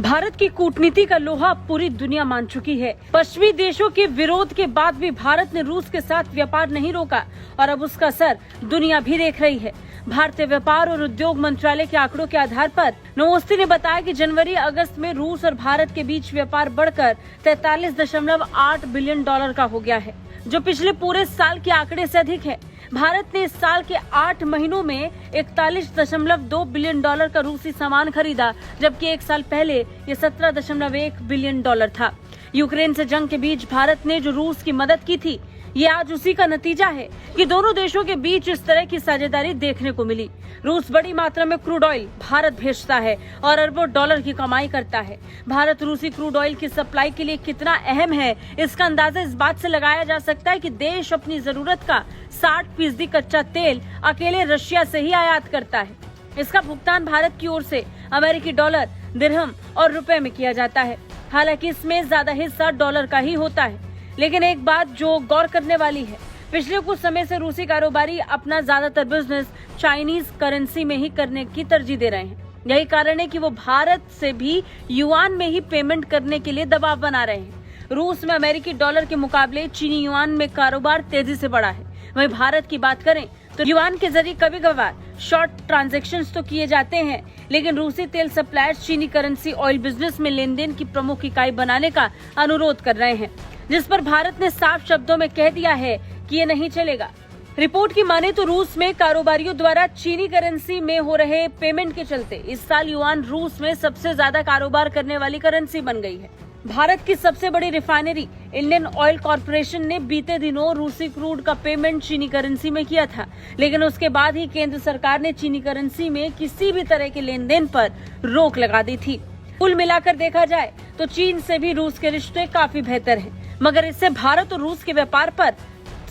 भारत की कूटनीति का लोहा पूरी दुनिया मान चुकी है। पश्चिमी देशों के विरोध के बाद भी भारत ने रूस के साथ व्यापार नहीं रोका और अब उसका असर दुनिया भी देख रही है। भारतीय व्यापार और उद्योग मंत्रालय के आंकड़ों के आधार पर नवोस्ती ने बताया कि जनवरी अगस्त में रूस और भारत के बीच व्यापार बढ़कर 43.8 बिलियन डॉलर का हो गया है, जो पिछले पूरे साल के आंकड़े से अधिक है। भारत ने इस साल के 8 महीनों में 41.2 बिलियन डॉलर का रूसी सामान खरीदा, जबकि एक साल पहले ये 17.1 बिलियन डॉलर था। यूक्रेन से जंग के बीच भारत ने जो रूस की मदद की थी, ये आज उसी का नतीजा है कि दोनों देशों के बीच इस तरह की साझेदारी देखने को मिली। रूस बड़ी मात्रा में क्रूड ऑयल भारत भेजता है और अरबों डॉलर की कमाई करता है। भारत रूसी क्रूड ऑयल की सप्लाई के लिए कितना अहम है, इसका अंदाजा इस बात से लगाया जा सकता है कि देश अपनी जरूरत का 60% कच्चा तेल अकेले रशिया से ही आयात करता है। इसका भुगतान भारत की ओर से अमेरिकी डॉलर, दिरहम और रुपए में किया जाता है। हालांकि इसमें ज्यादा हिस्सा डॉलर का ही होता है। लेकिन एक बात जो गौर करने वाली है, पिछले कुछ समय से रूसी कारोबारी अपना ज्यादातर बिजनेस चाइनीज करेंसी में ही करने की तरजीह दे रहे हैं। यही कारण है कि वो भारत से भी युआन में ही पेमेंट करने के लिए दबाव बना रहे हैं। रूस में अमेरिकी डॉलर के मुकाबले चीनी युआन में कारोबार तेजी से बढ़ा है। वहीं भारत की बात करें तो युआन के जरिए कभी कभार शॉर्ट ट्रांजैक्शंस तो किए जाते हैं, लेकिन रूसी तेल सप्लायर्स चीनी करेंसी ऑयल बिजनेस में लेन देन की प्रमुख इकाई बनाने का अनुरोध कर रहे हैं, जिस पर भारत ने साफ शब्दों में कह दिया है कि ये नहीं चलेगा। रिपोर्ट की माने तो रूस में कारोबारियों द्वारा चीनी करेंसी में हो रहे पेमेंट के चलते इस साल युआन रूस में सबसे ज्यादा कारोबार करने वाली करेंसी बन गई है। भारत की सबसे बड़ी रिफाइनरी इंडियन ऑयल कॉर्पोरेशन ने बीते दिनों रूसी क्रूड का पेमेंट चीनी करेंसी में किया था, लेकिन उसके बाद ही केंद्र सरकार ने चीनी करेंसी में किसी भी तरह के लेन देन पर रोक लगा दी थी। कुल मिलाकर देखा जाए तो चीन से भी रूस के रिश्ते काफी बेहतर हैं, मगर इससे भारत और रूस के व्यापार पर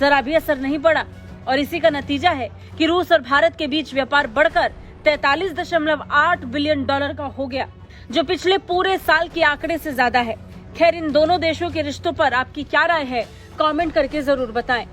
जरा भी असर नहीं पड़ा और इसी का नतीजा है कि रूस और भारत के बीच व्यापार बढ़कर 43.8 बिलियन डॉलर का हो गया, जो पिछले पूरे साल के आंकड़े से ज्यादा है। खैर, इन दोनों देशों के रिश्तों पर आपकी क्या राय है, कमेंट करके जरूर बताएं।